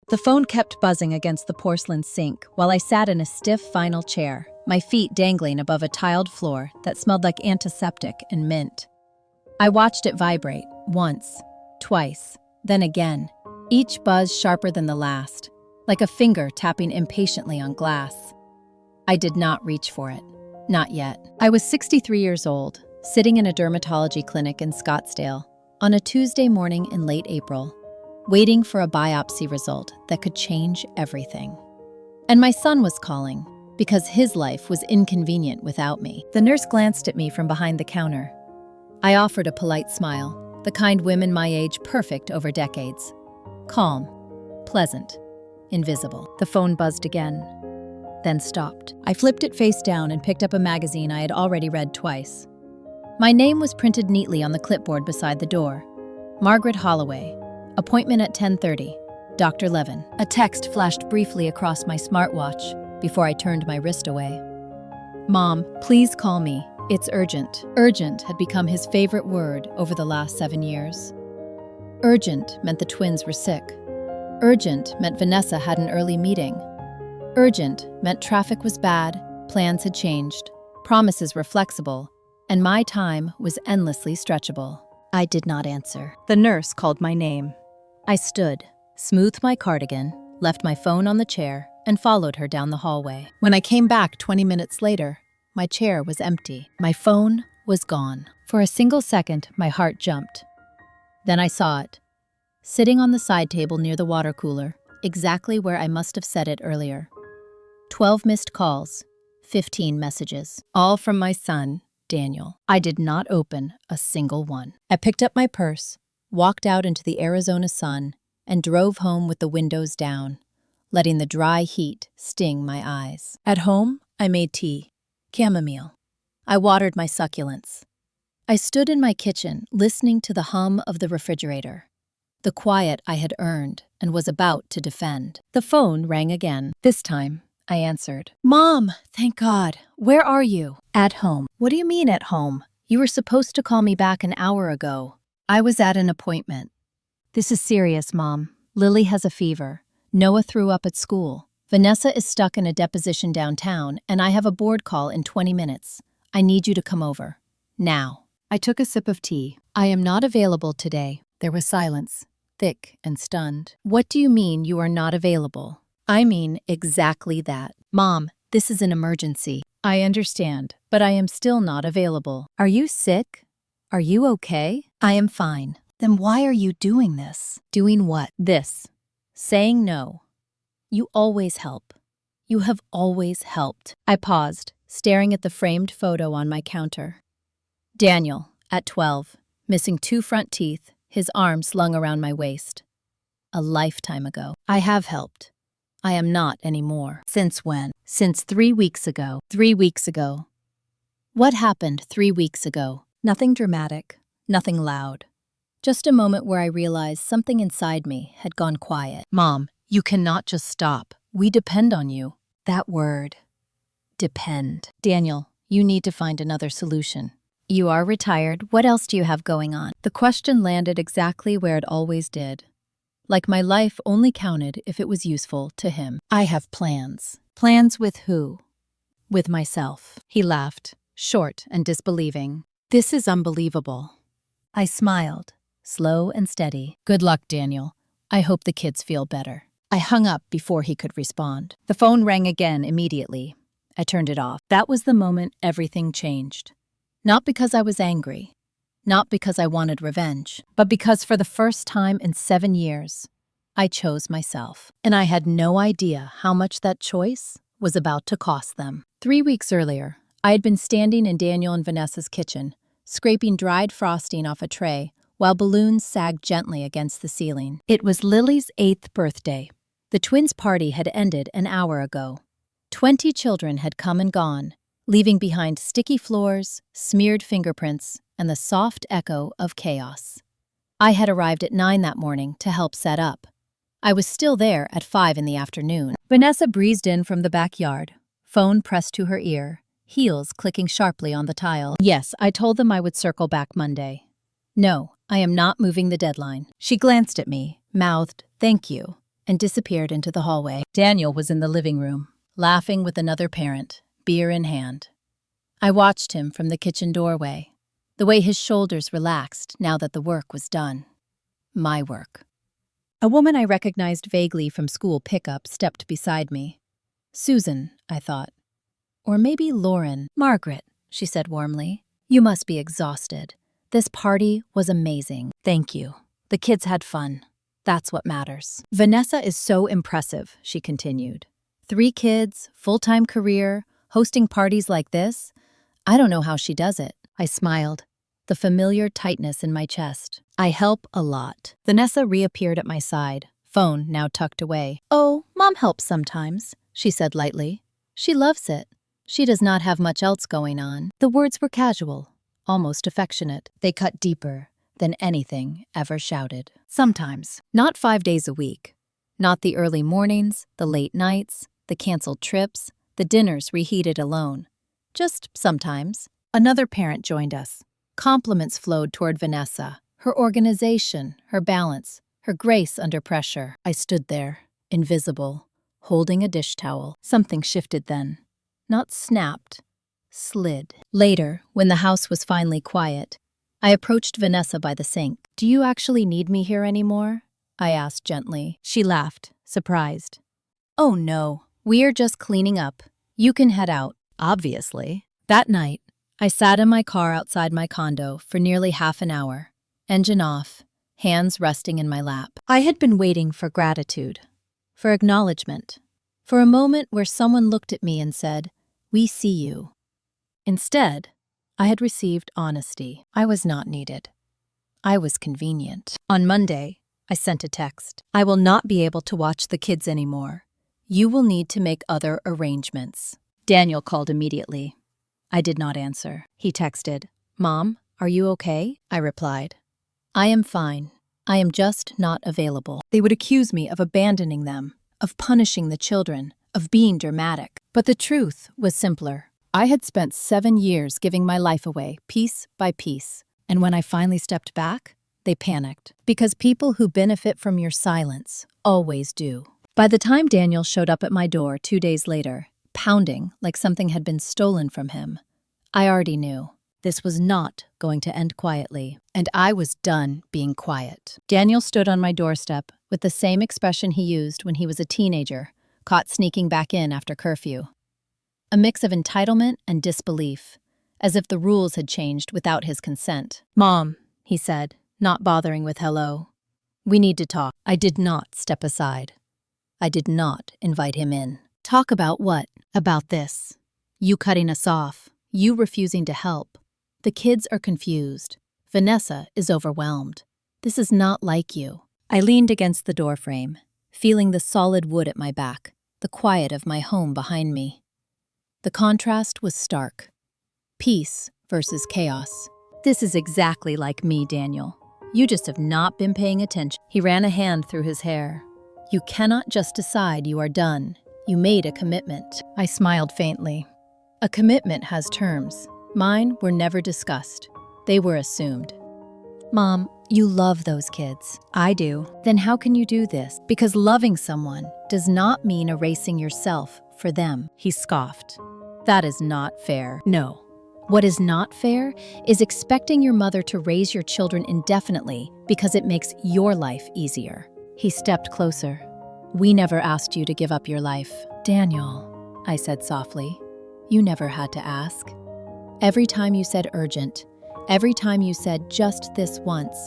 The phone kept buzzing against the porcelain sink while I sat in a stiff vinyl chair, my feet dangling above a tiled floor that smelled like antiseptic and mint. I watched it vibrate, once, twice, then again, each buzz sharper than the last, like a finger tapping impatiently on glass. I did not reach for it. Not yet. I was 63 years old, sitting in a dermatology clinic in Scottsdale on a Tuesday morning in late April, waiting for a biopsy result that could change everything. And my son was calling, because his life was inconvenient without me. The nurse glanced at me from behind the counter. I offered a polite smile, the kind women my age perfect over decades. Calm, pleasant, invisible. The phone buzzed again, then stopped. I flipped it face down and picked up a magazine I had already read twice. My name was printed neatly on the clipboard beside the door. Margaret Holloway, appointment at 10:30, Dr. Levin. A text flashed briefly across my smartwatch before I turned my wrist away. Mom, please call me. It's urgent. Urgent had become his favorite word over the last 7 years. Urgent meant the twins were sick. Urgent meant Vanessa had an early meeting. Urgent meant traffic was bad, plans had changed, promises were flexible, and my time was endlessly stretchable. I did not answer. The nurse called my name. I stood, smoothed my cardigan, left my phone on the chair, and followed her down the hallway. When I came back 20 minutes later, my chair was empty. My phone was gone. For a single second, my heart jumped. Then I saw it, sitting on the side table near the water cooler, exactly where I must have set it earlier. 12 missed calls, 15 messages, all from my son, Daniel. I did not open a single one. I picked up my purse, walked out into the Arizona sun, and drove home with the windows down, letting the dry heat sting my eyes. At home, I made tea, chamomile. I watered my succulents. I stood in my kitchen, listening to the hum of the refrigerator, the quiet I had earned and was about to defend. The phone rang again. This time, I answered. Mom, thank God. Where are you? At home. What do you mean at home? You were supposed to call me back an hour ago. I was at an appointment. This is serious, Mom. Lily has a fever. Noah threw up at school. Vanessa is stuck in a deposition downtown, and I have a board call in 20 minutes. I need you to come over. Now. I took a sip of tea. I am not available today. There was silence, thick and stunned. What do you mean you are not available? I mean exactly that. Mom, this is an emergency. I understand, but I am still not available. Are you sick? Are you okay? I am fine. Then why are you doing this? Doing what? This. Saying no. You always help. You have always helped. I paused, staring at the framed photo on my counter. Daniel, at 12, missing 2 front teeth, his arm slung around my waist. A lifetime ago. I have helped. I am not anymore. Since when? Since 3 weeks ago. 3 weeks ago. What happened 3 weeks ago? Nothing dramatic, nothing loud. Just a moment where I realized something inside me had gone quiet. Mom, you cannot just stop. We depend on you. That word. Depend. Daniel, you need to find another solution. You are retired. What else do you have going on? The question landed exactly where it always did. Like my life only counted if it was useful to him. I have plans. Plans with who? With myself. He laughed, short and disbelieving. This is unbelievable. I smiled, slow and steady. Good luck, Daniel. I hope the kids feel better. I hung up before he could respond. The phone rang again immediately. I turned it off. That was the moment everything changed. Not because I was angry. Not because I wanted revenge, but because for the first time in 7 years, I chose myself. And I had no idea how much that choice was about to cost them. 3 weeks earlier, I had been standing in Daniel and Vanessa's kitchen, scraping dried frosting off a tray while balloons sagged gently against the ceiling. It was Lily's 8th birthday. The twins' party had ended an hour ago. 20 children had come and gone, leaving behind sticky floors, smeared fingerprints, and the soft echo of chaos. I had arrived at 9 that morning to help set up. I was still there at 5 in the afternoon. Vanessa breezed in from the backyard, phone pressed to her ear, heels clicking sharply on the tile. Yes, I told them I would circle back Monday. No, I am not moving the deadline. She glanced at me, mouthed, "Thank you," and disappeared into the hallway. Daniel was in the living room, laughing with another parent, beer in hand. I watched him from the kitchen doorway, the way his shoulders relaxed now that the work was done. My work. A woman I recognized vaguely from school pickup stepped beside me. Susan, I thought. Or maybe Lauren. Margaret, she said warmly. You must be exhausted. This party was amazing. Thank you. The kids had fun. That's what matters. Vanessa is so impressive, she continued. 3 kids, full-time career, hosting parties like this. I don't know how she does it. I smiled, the familiar tightness in my chest. I help a lot. Vanessa reappeared at my side, phone now tucked away. Oh, Mom helps sometimes, she said lightly. She loves it. She does not have much else going on. The words were casual, almost affectionate. They cut deeper than anything ever shouted. Sometimes, not 5 days a week. Not the early mornings, the late nights, the canceled trips, the dinners reheated alone. Just sometimes. Another parent joined us. Compliments flowed toward Vanessa, her organization, her balance, her grace under pressure. I stood there, invisible, holding a dish towel. Something shifted then. Not snapped, slid. Later, when the house was finally quiet, I approached Vanessa by the sink. Do you actually need me here anymore? I asked gently. She laughed, surprised. Oh no, we're just cleaning up. You can head out, obviously. That night, I sat in my car outside my condo for nearly half an hour, engine off, hands resting in my lap. I had been waiting for gratitude, for acknowledgement, for a moment where someone looked at me and said, "We see you." Instead, I had received honesty. I was not needed. I was convenient. On Monday, I sent a text. I will not be able to watch the kids anymore. You will need to make other arrangements. Daniel called immediately. I did not answer. He texted, Mom, are you okay? I replied, I am fine. I am just not available. They would accuse me of abandoning them, of punishing the children, of being dramatic. But the truth was simpler. I had spent 7 years giving my life away, piece by piece. And when I finally stepped back, they panicked. Because people who benefit from your silence always do. By the time Daniel showed up at my door 2 days later, pounding like something had been stolen from him, I already knew this was not going to end quietly, and I was done being quiet. Daniel stood on my doorstep with the same expression he used when he was a teenager, caught sneaking back in after curfew. A mix of entitlement and disbelief, as if the rules had changed without his consent. Mom, he said, not bothering with hello. We need to talk. I did not step aside. I did not invite him in. Talk about what? About this. You cutting us off. You refusing to help. The kids are confused. Vanessa is overwhelmed. This is not like you. I leaned against the doorframe, feeling the solid wood at my back, the quiet of my home behind me. The contrast was stark. Peace versus chaos. This is exactly like me, Daniel. You just have not been paying attention. He ran a hand through his hair. You cannot just decide you are done. You made a commitment. I smiled faintly. A commitment has terms. Mine were never discussed. They were assumed. Mom, you love those kids. I do. Then how can you do this? Because loving someone does not mean erasing yourself for them. He scoffed. That is not fair. No. What is not fair is expecting your mother to raise your children indefinitely because it makes your life easier. He stepped closer. We never asked you to give up your life. Daniel, I said softly, you never had to ask. Every time you said urgent, every time you said just this once,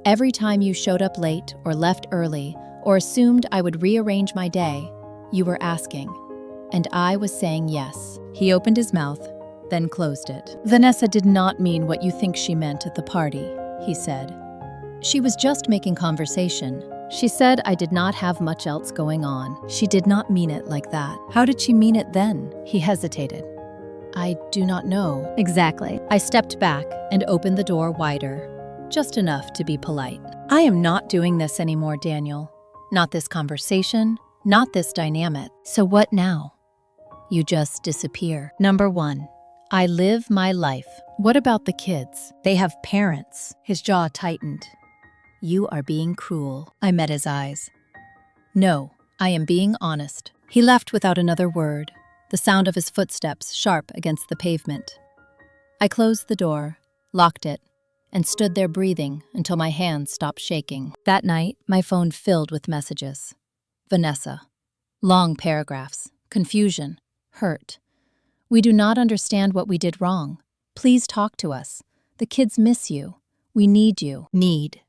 every time you showed up late or left early or assumed I would rearrange my day, you were asking. And I was saying yes. He opened his mouth, then closed it. Vanessa did not mean what you think she meant at the party, he said. She was just making conversation. She said I did not have much else going on. She did not mean it like that. How did she mean it then? He hesitated. I do not know. Exactly. I stepped back and opened the door wider, just enough to be polite. I am not doing this anymore, Daniel. Not this conversation, not this dynamic. So what now? You just disappear. Number 1, I live my life. What about the kids? They have parents. His jaw tightened. You are being cruel. I met his eyes. No, I am being honest. He left without another word, the sound of his footsteps sharp against the pavement. I closed the door, locked it, and stood there breathing until my hands stopped shaking. That night, my phone filled with messages. Vanessa. Long paragraphs. Confusion. Hurt. We do not understand what we did wrong. Please talk to us. The kids miss you. We need you. Need.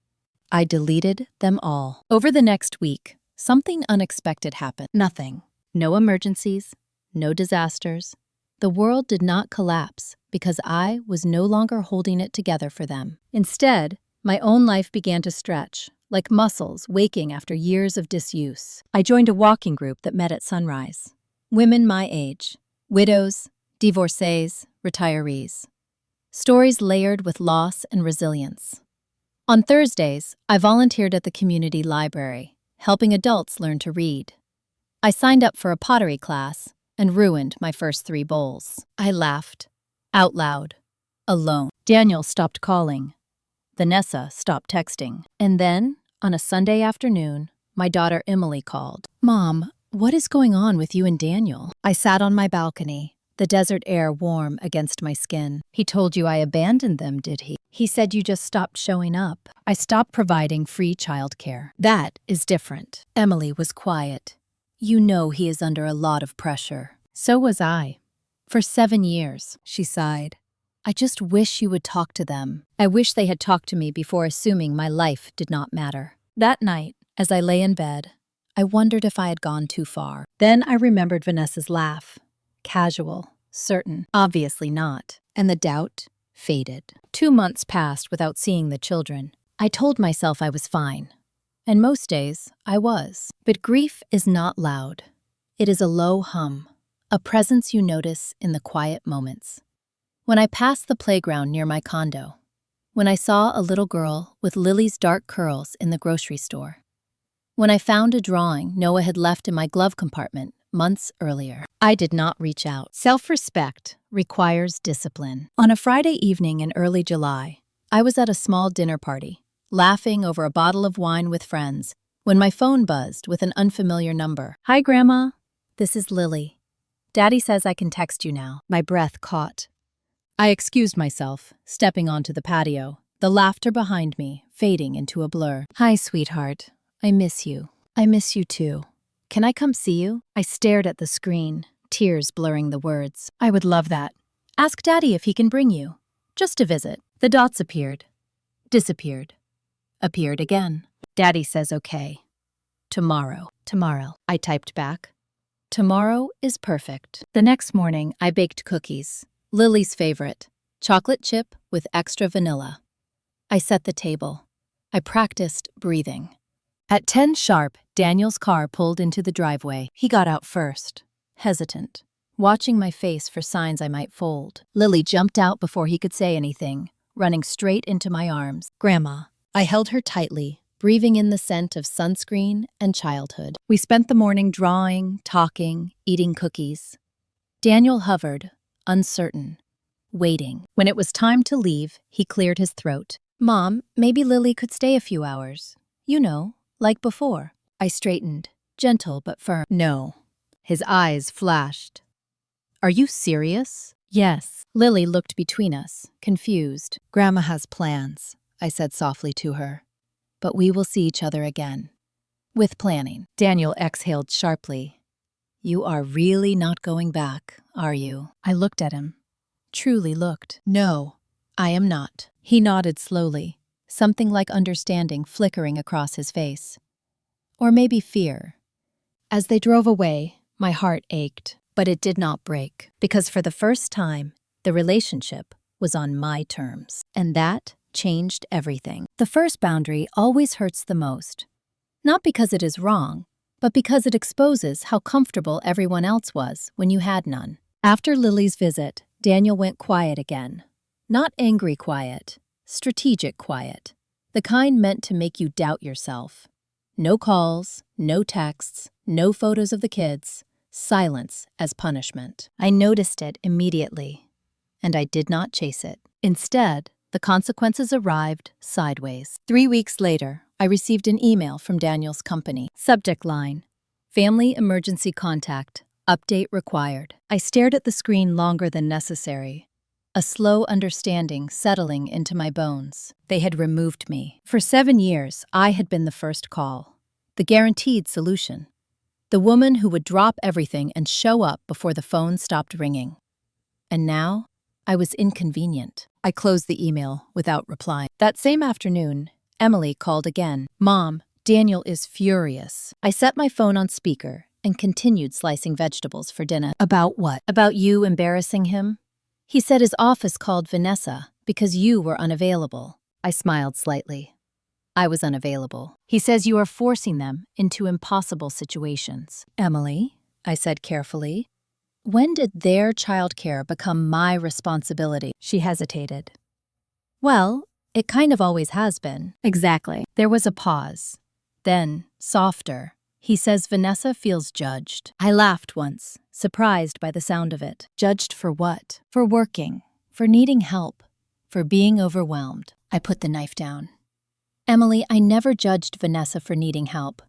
I deleted them all. Over the next week, something unexpected happened. Nothing. No emergencies. No disasters. The world did not collapse because I was no longer holding it together for them. Instead, my own life began to stretch, like muscles waking after years of disuse. I joined a walking group that met at sunrise. Women my age. Widows, divorcees, retirees. Stories layered with loss and resilience. On Thursdays, I volunteered at the community library, helping adults learn to read. I signed up for a pottery class and ruined my first 3 bowls. I laughed. Out loud. Alone. Daniel stopped calling. Vanessa stopped texting. And then, on a Sunday afternoon, my daughter Emily called. Mom, what is going on with you and Daniel? I sat on my balcony, the desert air warm against my skin. He told you I abandoned them, did he? He said you just stopped showing up. I stopped providing free childcare. That is different. Emily was quiet. You know he is under a lot of pressure. So was I. For 7 years, she sighed. I just wish you would talk to them. I wish they had talked to me before assuming my life did not matter. That night, as I lay in bed, I wondered if I had gone too far. Then I remembered Vanessa's laugh. Casual, certain, obviously not. And the doubt faded. 2 months passed without seeing the children. I told myself I was fine. And most days, I was. But grief is not loud. It is a low hum, a presence you notice in the quiet moments. When I passed the playground near my condo, when I saw a little girl with Lily's dark curls in the grocery store, when I found a drawing Noah had left in my glove compartment months earlier, I did not reach out. Self-respect requires discipline. On a Friday evening in early July, I was at a small dinner party, laughing over a bottle of wine with friends, when my phone buzzed with an unfamiliar number. Hi, Grandma. This is Lily. Daddy says I can text you now. My breath caught. I excused myself, stepping onto the patio, the laughter behind me fading into a blur. Hi, sweetheart. I miss you. I miss you too. Can I come see you? I stared at the screen, tears blurring the words. I would love that. Ask Daddy if he can bring you. Just to visit. The dots appeared. Disappeared. Appeared again. Daddy says okay. Tomorrow. Tomorrow. I typed back. Tomorrow is perfect. The next morning, I baked cookies. Lily's favorite. Chocolate chip with extra vanilla. I set the table. I practiced breathing. At 10 sharp, Daniel's car pulled into the driveway. He got out first, hesitant, watching my face for signs I might fold. Lily jumped out before he could say anything, running straight into my arms. Grandma. I held her tightly, breathing in the scent of sunscreen and childhood. We spent the morning drawing, talking, eating cookies. Daniel hovered, uncertain, waiting. When it was time to leave, he cleared his throat. Mom, maybe Lily could stay a few hours. You know, like before. I straightened, gentle but firm. No. His eyes flashed. Are you serious? Yes. Lily looked between us, confused. Grandma has plans, I said softly to her. But we will see each other again. With planning. Daniel exhaled sharply. You are really not going back, are you? I looked at him. Truly looked. No, I am not. He nodded slowly, something like understanding flickering across his face. Or maybe fear. As they drove away, my heart ached, but it did not break, because for the first time, the relationship was on my terms. And that changed everything. The first boundary always hurts the most. Not because it is wrong, but because it exposes how comfortable everyone else was when you had none. After Lily's visit, Daniel went quiet again. Not angry quiet, strategic quiet. The kind meant to make you doubt yourself. No calls, no texts, no photos of the kids. Silence as punishment. I noticed it immediately, and I did not chase it. Instead, the consequences arrived sideways. 3 weeks later, I received an email from Daniel's company. Subject line: Family emergency contact. Update required. I stared at the screen longer than necessary, a slow understanding settling into my bones. They had removed me. For 7 years, I had been the first call, the guaranteed solution, the woman who would drop everything and show up before the phone stopped ringing. And now, I was inconvenient. I closed the email without replying. That same afternoon, Emily called again. Mom, Daniel is furious. I set my phone on speaker and continued slicing vegetables for dinner. About what? About you embarrassing him? He said his office called Vanessa because you were unavailable. I smiled slightly. I was unavailable. He says you are forcing them into impossible situations. Emily, I said carefully, when did their childcare become my responsibility? She hesitated. Well, it kind of always has been. Exactly. There was a pause. Then, softer, he says Vanessa feels judged. I laughed once, surprised by the sound of it. Judged for what? For working, for needing help, for being overwhelmed. I put the knife down. Emily, I never judged Vanessa for needing help.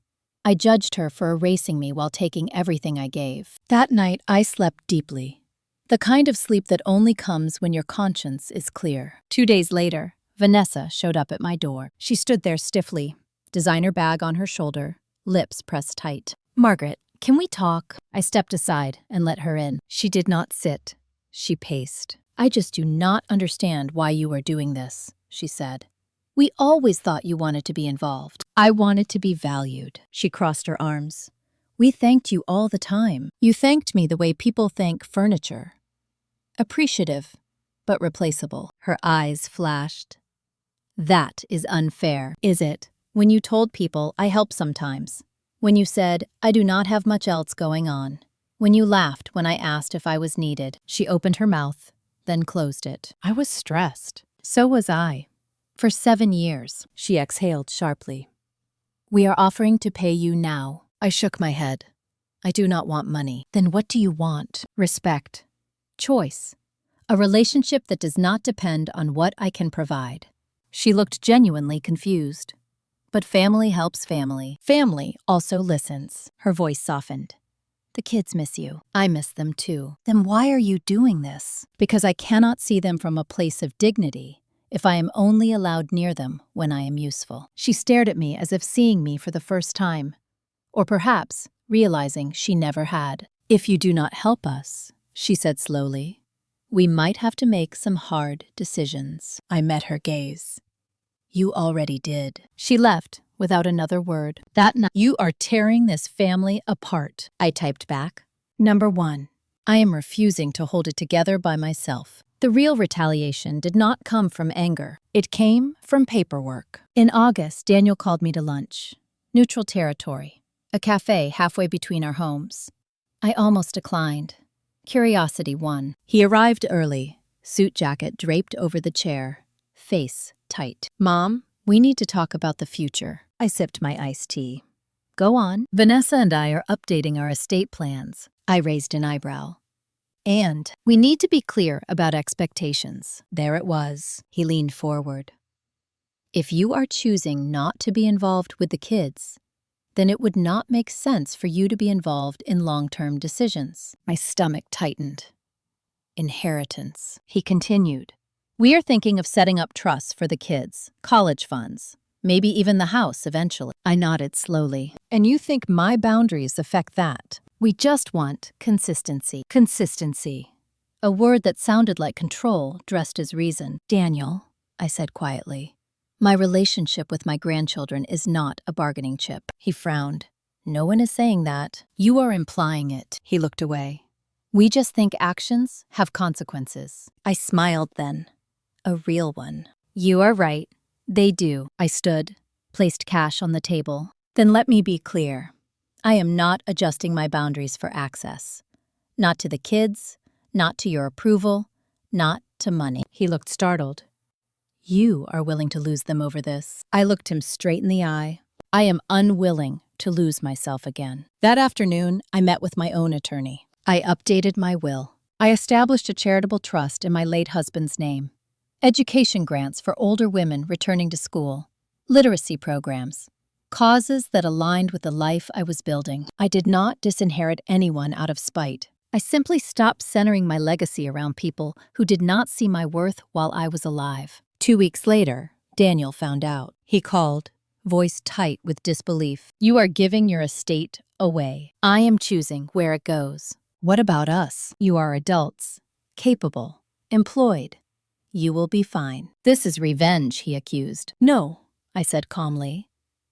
I judged her for erasing me while taking everything I gave. That night, I slept deeply. The kind of sleep that only comes when your conscience is clear. 2 days later, Vanessa showed up at my door. She stood there stiffly, designer bag on her shoulder, lips pressed tight. Margaret, can we talk? I stepped aside and let her in. She did not sit. She paced. I just do not understand why you are doing this, she said. We always thought you wanted to be involved. I wanted to be valued. She crossed her arms. We thanked you all the time. You thanked me the way people thank furniture. Appreciative, but replaceable. Her eyes flashed. That is unfair, is it? When you told people I help sometimes. When you said, I do not have much else going on. When you laughed when I asked if I was needed. She opened her mouth, then closed it. I was stressed. So was I. For 7 years, she exhaled sharply. We are offering to pay you now. I shook my head. I do not want money. Then what do you want? Respect. Choice. A relationship that does not depend on what I can provide. She looked genuinely confused. But family helps family. Family also listens. Her voice softened. The kids miss you. I miss them too. Then why are you doing this? Because I cannot see them from a place of dignity if I am only allowed near them when I am useful. She stared at me as if seeing me for the first time. Or perhaps realizing she never had. If you do not help us, she said slowly, we might have to make some hard decisions. I met her gaze. You already did. She left without another word. That night, you are tearing this family apart, I typed back. Number 1, I am refusing to hold it together by myself. The real retaliation did not come from anger. It came from paperwork. In August, Daniel called me to lunch. Neutral territory, a cafe halfway between our homes. I almost declined. Curiosity won. He arrived early, suit jacket draped over the chair, face tight. Mom, we need to talk about the future. I sipped my iced tea. Go on. Vanessa and I are updating our estate plans. I raised an eyebrow. And we need to be clear about expectations. There it was. He leaned forward. If you are choosing not to be involved with the kids, then it would not make sense for you to be involved in long-term decisions. My stomach tightened. Inheritance. He continued. We are thinking of setting up trusts for the kids, college funds, maybe even the house eventually. I nodded slowly. And you think my boundaries affect that? We just want consistency. Consistency. A word that sounded like control dressed as reason. Daniel, I said quietly, my relationship with my grandchildren is not a bargaining chip. He frowned. No one is saying that. You are implying it. He looked away. We just think actions have consequences. I smiled then. A real one. You are right. They do. I stood, placed cash on the table. Then let me be clear. I am not adjusting my boundaries for access. Not to the kids, not to your approval, not to money. He looked startled. You are willing to lose them over this. I looked him straight in the eye. I am unwilling to lose myself again. That afternoon, I met with my own attorney. I updated my will. I established a charitable trust in my late husband's name. Education grants for older women returning to school. Literacy programs. Causes that aligned with the life I was building. I did not disinherit anyone out of spite. I simply stopped centering my legacy around people who did not see my worth while I was alive. 2 weeks later, Daniel found out. He called, voice tight with disbelief. "You are giving your estate away. I am choosing where it goes. What about us? You are adults, capable, employed. You will be fine." "This is revenge," he accused. "No," I said calmly.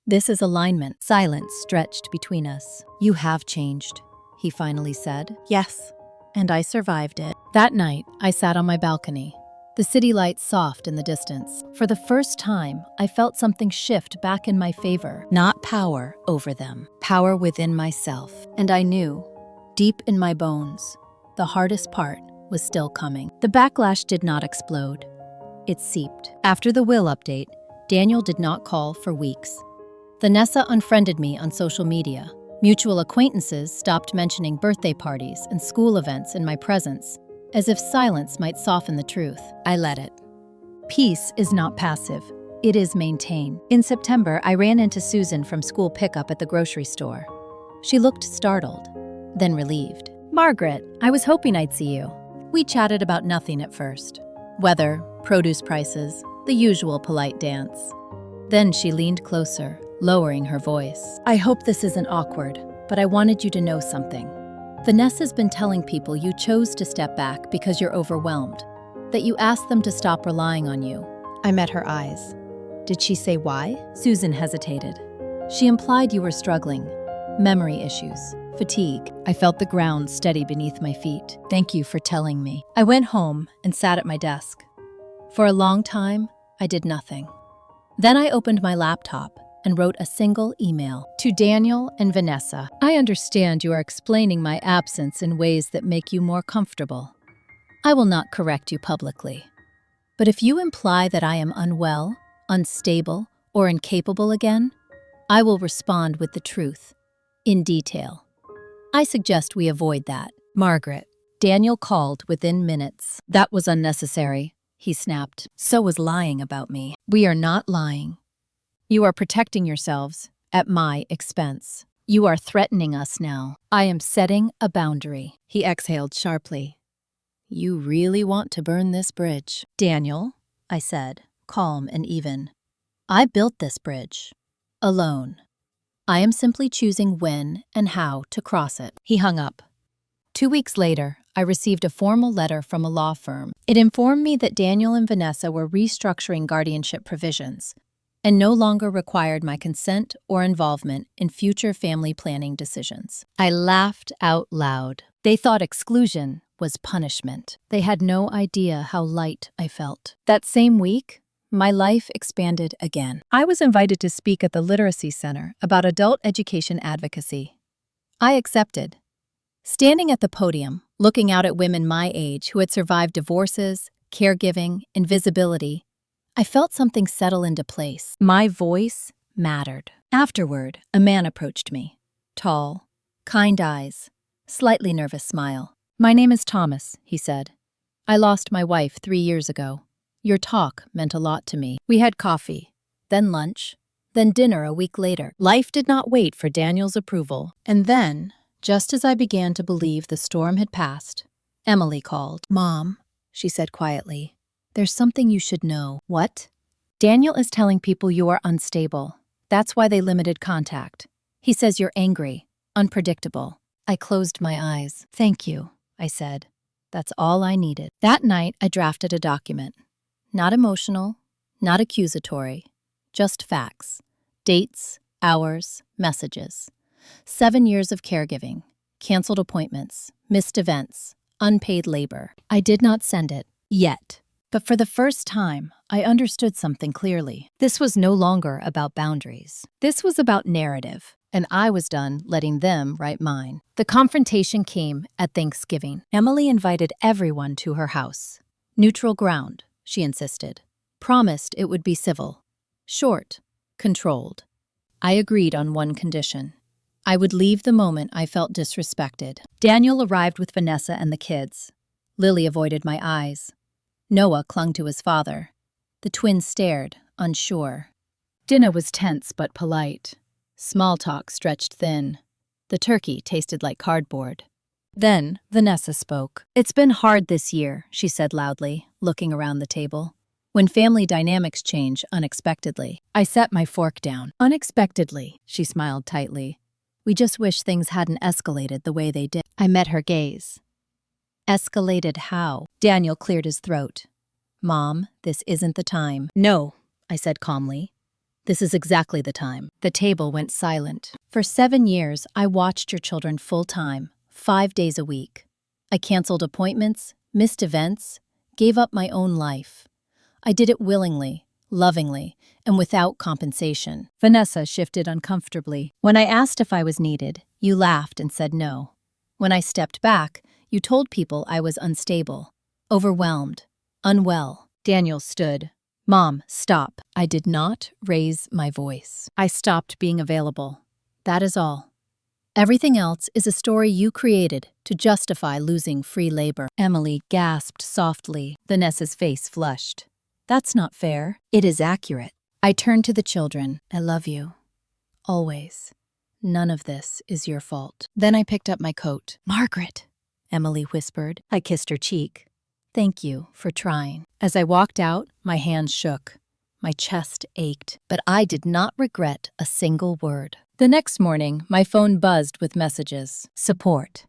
"This is alignment." Silence stretched between us. "You have changed," he finally said. "Yes, and I survived it." That night, I sat on my balcony, the city lights soft in the distance. For the first time, I felt something shift back in my favor. Not power over them, power within myself. And I knew, deep in my bones, the hardest part was still coming. The backlash did not explode. It seeped. After the will update, Daniel did not call for weeks. Vanessa unfriended me on social media. Mutual acquaintances stopped mentioning birthday parties and school events in my presence, as if silence might soften the truth. I let it. Peace is not passive. It is maintained. In September, I ran into Susan from school pickup at the grocery store. She looked startled, then relieved. "Margaret, I was hoping I'd see you." We chatted about nothing at first. Weather, produce prices, the usual polite dance. Then she leaned closer, lowering her voice. "I hope this isn't awkward, but I wanted you to know something. Vanessa's been telling people you chose to step back because you're overwhelmed, that you asked them to stop relying on you." I met her eyes. "Did she say why?" Susan hesitated. "She implied you were struggling. Memory issues, fatigue." I felt the ground steady beneath my feet. "Thank you for telling me." I went home and sat at my desk. For a long time, I did nothing. Then I opened my laptop and wrote a single email to Daniel and Vanessa. "I understand you are explaining my absence in ways that make you more comfortable. I will not correct you publicly. But if you imply that I am unwell, unstable, or incapable again, I will respond with the truth, in detail. I suggest we avoid that." "Margaret." Daniel called within minutes. "That was unnecessary," he snapped. "So was lying about me." "We are not lying. You are protecting yourselves at my expense. You are threatening us now. I am setting a boundary." He exhaled sharply. "You really want to burn this bridge." "Daniel," I said, calm and even. "I built this bridge. Alone. I am simply choosing when and how to cross it." He hung up. 2 weeks later, I received a formal letter from a law firm. It informed me that Daniel and Vanessa were restructuring guardianship provisions and no longer required my consent or involvement in future family planning decisions. I laughed out loud. They thought exclusion was punishment. They had no idea how light I felt. That same week, my life expanded again. I was invited to speak at the Literacy Center about adult education advocacy. I accepted. Standing at the podium, looking out at women my age who had survived divorces, caregiving, invisibility, I felt something settle into place. My voice mattered. Afterward, a man approached me. Tall, kind eyes, slightly nervous smile. "My name is Thomas," he said. "I lost my wife 3 years ago. Your talk meant a lot to me." We had coffee, then lunch, then dinner a week later. Life did not wait for Daniel's approval. And then, just as I began to believe the storm had passed, Emily called. "Mom," she said quietly, "there's something you should know." "What?" "Daniel is telling people you are unstable. That's why they limited contact. He says you're angry, unpredictable." I closed my eyes. "Thank you," I said. "That's all I needed." That night, I drafted a document. Not emotional, not accusatory, just facts. Dates, hours, messages. 7 years of caregiving, canceled appointments, missed events, unpaid labor. I did not send it, yet. But for the first time, I understood something clearly. This was no longer about boundaries. This was about narrative, and I was done letting them write mine. The confrontation came at Thanksgiving. Emily invited everyone to her house. Neutral ground, she insisted. Promised it would be civil. Short, controlled. I agreed on one condition. I would leave the moment I felt disrespected. Daniel arrived with Vanessa and the kids. Lily avoided my eyes. Noah clung to his father. The twins stared, unsure. Dinner was tense but polite. Small talk stretched thin. The turkey tasted like cardboard. Then Vanessa spoke. "It's been hard this year," she said loudly, looking around the table. "When family dynamics change unexpectedly." I set my fork down. "Unexpectedly," she smiled tightly. "We just wish things hadn't escalated the way they did." I met her gaze. "Escalated how?" Daniel cleared his throat. "Mom, this isn't the time." "No," I said calmly. "This is exactly the time." The table went silent. "For 7 years, I watched your children full-time, 5 days a week. I canceled appointments, missed events, gave up my own life. I did it willingly, lovingly, and without compensation." Vanessa shifted uncomfortably. "When I asked if I was needed, you laughed and said no. When I stepped back, you told people I was unstable, overwhelmed, unwell." Daniel stood. "Mom, stop." I did not raise my voice. "I stopped being available. That is all. Everything else is a story you created to justify losing free labor." Emily gasped softly. Vanessa's face flushed. "That's not fair." "It is accurate." I turned to the children. "I love you. Always. None of this is your fault." Then I picked up my coat. "Margaret," Emily whispered. I kissed her cheek. "Thank you for trying." As I walked out, my hands shook. My chest ached, but I did not regret a single word. The next morning, my phone buzzed with messages. Support.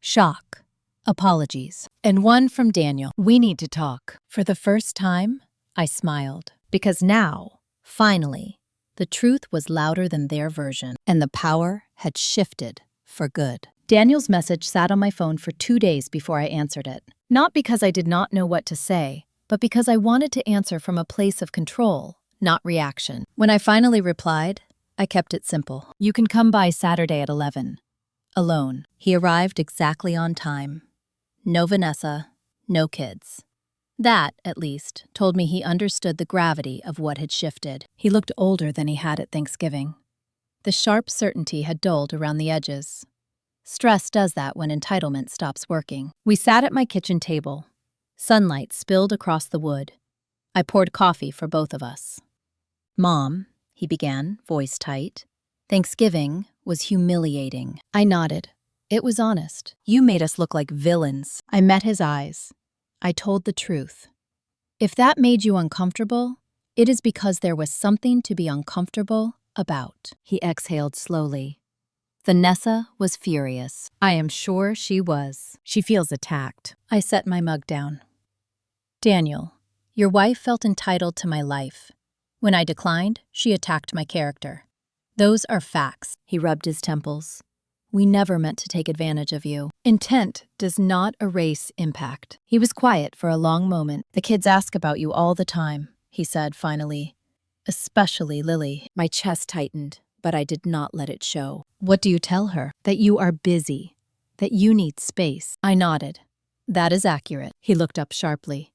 Shock. Apologies. And one from Daniel. "We need to talk." For the first time, I smiled. Because now, finally, the truth was louder than their version, and the power had shifted for good. Daniel's message sat on my phone for 2 days before I answered it. Not because I did not know what to say, but because I wanted to answer from a place of control, not reaction. When I finally replied, I kept it simple. "You can come by Saturday at 11. Alone." He arrived exactly on time. No Vanessa, no kids. That, at least, told me he understood the gravity of what had shifted. He looked older than he had at Thanksgiving. The sharp certainty had dulled around the edges. Stress does that when entitlement stops working. We sat at my kitchen table. Sunlight spilled across the wood. I poured coffee for both of us. "Mom," he began, voice tight, "Thanksgiving was humiliating." I nodded. It was honest. "You made us look like villains." I met his eyes. I told the truth. "If that made you uncomfortable, it is because there was something to be uncomfortable about." He exhaled slowly. Vanessa was furious. I am sure she was. She feels attacked. I set my mug down. "Daniel, your wife felt entitled to my life. When I declined, she attacked my character. Those are facts." He rubbed his temples. "We never meant to take advantage of you. Intent does not erase impact." He was quiet for a long moment. "The kids ask about you all the time," he said finally. "Especially Lily." My chest tightened, but I did not let it show. "What do you tell her?" "That you are busy. That you need space." I nodded. "That is accurate." He looked up sharply.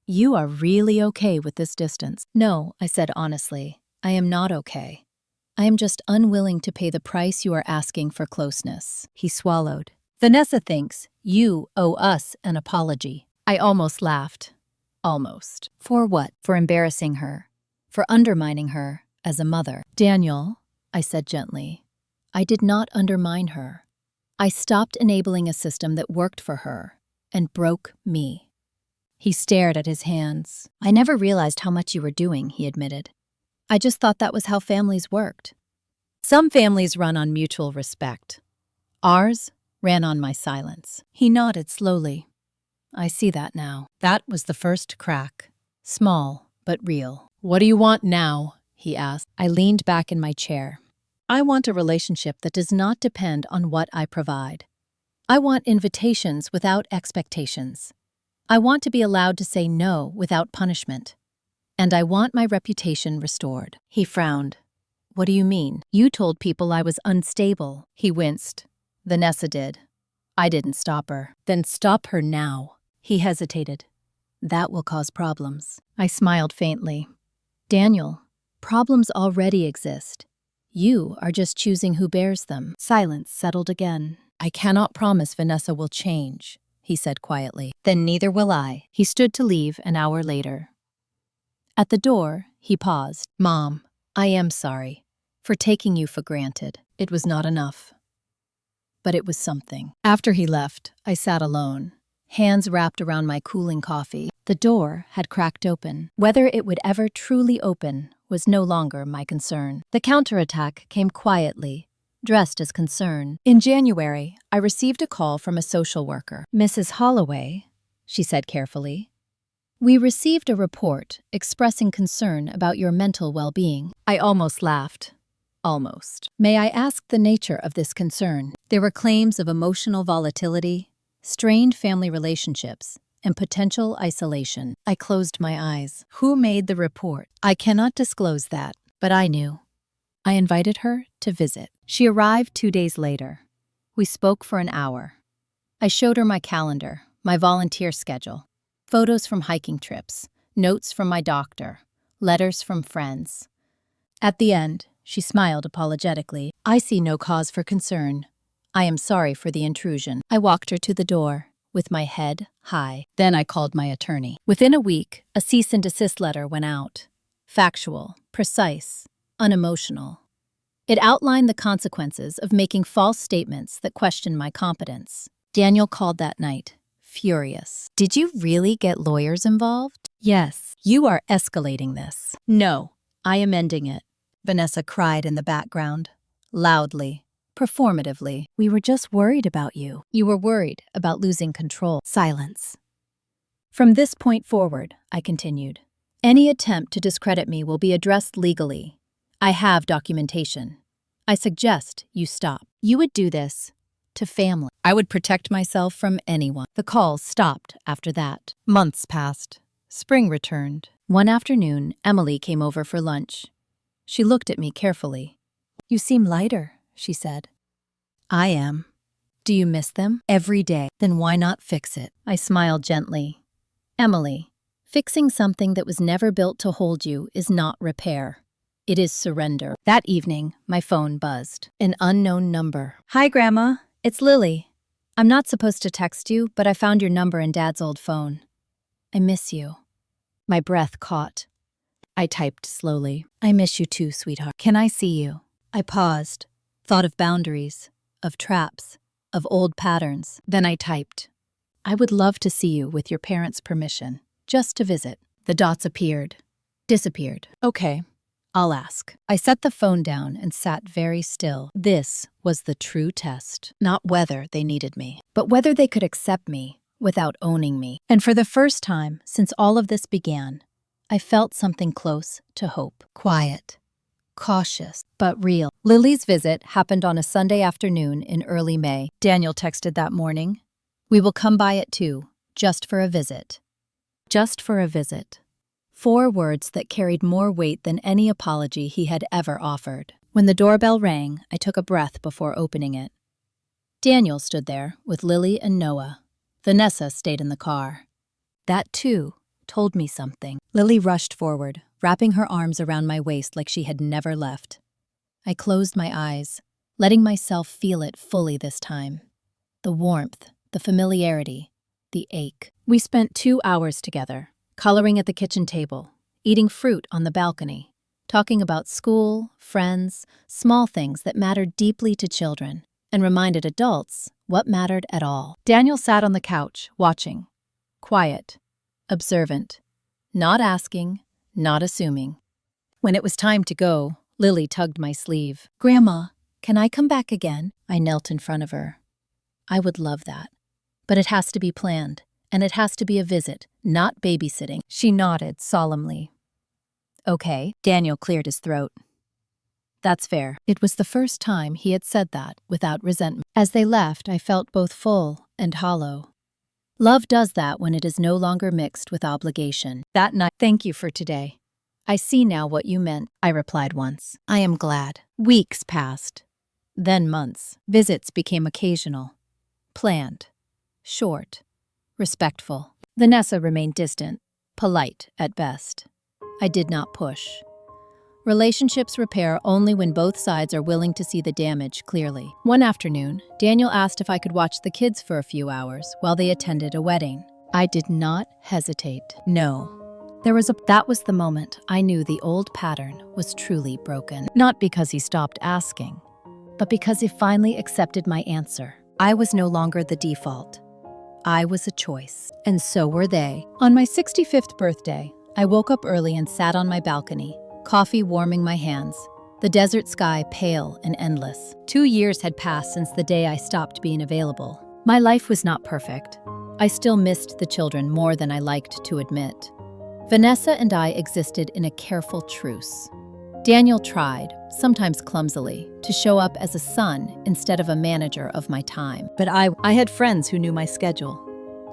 "You are really okay with this distance?" "No," I said honestly. "I am not okay. I am just unwilling to pay the price you are asking for closeness." He swallowed. "Vanessa thinks you owe us an apology." I almost laughed. Almost. For what? For embarrassing her. For undermining her as a mother. "Daniel," I said gently, "I did not undermine her. I stopped enabling a system that worked for her and broke me." He stared at his hands. "I never realized how much you were doing," he admitted. "I just thought that was how families worked. Some families run on mutual respect. Ours ran on my silence." He nodded slowly. "I see that now." That was the first crack. Small, but real. "What do you want now?" he asked. I leaned back in my chair. "I want a relationship that does not depend on what I provide. I want invitations without expectations. I want to be allowed to say no without punishment. And I want my reputation restored." He frowned. "What do you mean?" "You told people I was unstable." He winced. "Vanessa did. I didn't stop her." "Then stop her now." He hesitated. "That will cause problems." I smiled faintly. "Daniel, problems already exist. You are just choosing who bears them." Silence settled again. "I cannot promise Vanessa will change," he said quietly. "Then neither will I." He stood to leave an hour later. At the door, he paused. "Mom, I am sorry for taking you for granted. It was not enough, but it was something. After he left, I sat alone, hands wrapped around my cooling coffee. The door had cracked open. Whether it would ever truly open was no longer my concern. The counterattack came quietly, dressed as concern. In January, I received a call from a social worker. "Mrs. Holloway," she said carefully, "we received a report expressing concern about your mental well-being." I almost laughed. Almost. "May I ask the nature of this concern?" There were claims of emotional volatility, strained family relationships, and potential isolation. I closed my eyes. Who made the report? I cannot disclose that, but I knew. I invited her to visit. She arrived 2 days later. We spoke for an hour. I showed her my calendar, my volunteer schedule, photos from hiking trips, notes from my doctor, letters from friends. At the end, she smiled apologetically. "I see no cause for concern. I am sorry for the intrusion." I walked her to the door, with my head high. Then I called my attorney. Within a week, a cease and desist letter went out. Factual, precise, unemotional. It outlined the consequences of making false statements that questioned my competence. Daniel called that night, furious. "Did you really get lawyers involved?" "Yes." "You are escalating this." "No, I am ending it," Vanessa cried in the background, loudly, performatively. "We were just worried about you." "You were worried about losing control." Silence. "From this point forward," I continued, "any attempt to discredit me will be addressed legally. I have documentation. I suggest you stop." "You would do this to family." "I would protect myself from anyone." The calls stopped after that. Months passed. Spring returned. One afternoon, Emily came over for lunch. She looked at me carefully. "You seem lighter," she said. "I am." "Do you miss them?" "Every day." "Then why not fix it?" I smiled gently. "Emily, fixing something that was never built to hold you is not repair. It is surrender." That evening, my phone buzzed. An unknown number. "Hi, Grandma. It's Lily. I'm not supposed to text you, but I found your number in Dad's old phone. I miss you." My breath caught. I typed slowly. "I miss you too, sweetheart. Can I see you?" I paused, thought of boundaries, of traps, of old patterns. Then I typed, "I would love to see you with your parents' permission, just to visit." The dots appeared, disappeared. "Okay, I'll ask." I set the phone down and sat very still. This was the true test. Not whether they needed me, but whether they could accept me without owning me. And for the first time since all of this began, I felt something close to hope. Quiet, cautious, but real. Lily's visit happened on a Sunday afternoon in early May. Daniel texted that morning, "We will come by at 2, just for a visit." Just for a visit. 4 words that carried more weight than any apology he had ever offered. When the doorbell rang, I took a breath before opening it. Daniel stood there with Lily and Noah. Vanessa stayed in the car. That, too, told me something. Lily rushed forward, wrapping her arms around my waist like she had never left. I closed my eyes, letting myself feel it fully this time. The warmth, the familiarity, the ache. We spent 2 hours together, coloring at the kitchen table, eating fruit on the balcony, talking about school, friends, small things that mattered deeply to children, and reminded adults what mattered at all. Daniel sat on the couch, watching. Quiet, observant, not asking, not assuming. When it was time to go, Lily tugged my sleeve. "Grandma, can I come back again?" I knelt in front of her. "I would love that. But it has to be planned, and it has to be a visit, not babysitting." She nodded solemnly. "Okay." Daniel cleared his throat. "That's fair." It was the first time he had said that without resentment. As they left, I felt both full and hollow. Love does that when it is no longer mixed with obligation. That night, "Thank you for today. I see now what you meant," I replied once. "I am glad." Weeks passed. Then months. Visits became occasional. Planned. Short. Respectful. Vanessa remained distant. Polite at best. I did not push. Relationships repair only when both sides are willing to see the damage clearly. One afternoon, Daniel asked if I could watch the kids for a few hours while they attended a wedding. I did not hesitate. No. That was the moment I knew the old pattern was truly broken. Not because he stopped asking, but because he finally accepted my answer. I was no longer the default. I was a choice, and so were they. On my 65th birthday, I woke up early and sat on my balcony, coffee warming my hands, the desert sky pale and endless. 2 years had passed since the day I stopped being available. My life was not perfect. I still missed the children more than I liked to admit. Vanessa and I existed in a careful truce. Daniel tried, sometimes clumsily, to show up as a son instead of a manager of my time. But I had friends who knew my schedule,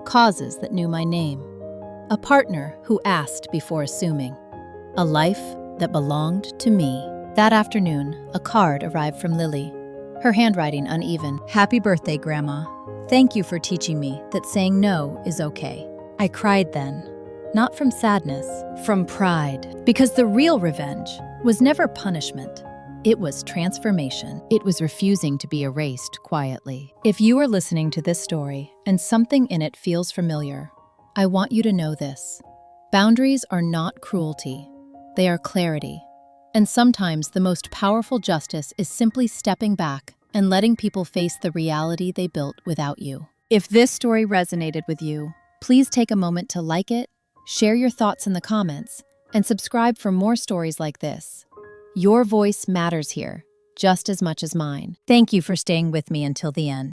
causes that knew my name, a partner who asked before assuming, a life that belonged to me. That afternoon, a card arrived from Lily, her handwriting uneven. "Happy birthday, Grandma. Thank you for teaching me that saying no is okay." I cried then, not from sadness, from pride, because the real revenge was never punishment. It was transformation. It was refusing to be erased quietly. If you are listening to this story and something in it feels familiar, I want you to know this. Boundaries are not cruelty. They are clarity. And sometimes the most powerful justice is simply stepping back and letting people face the reality they built without you. If this story resonated with you, please take a moment to like it, share your thoughts in the comments, and subscribe for more stories like this. Your voice matters here, just as much as mine. Thank you for staying with me until the end.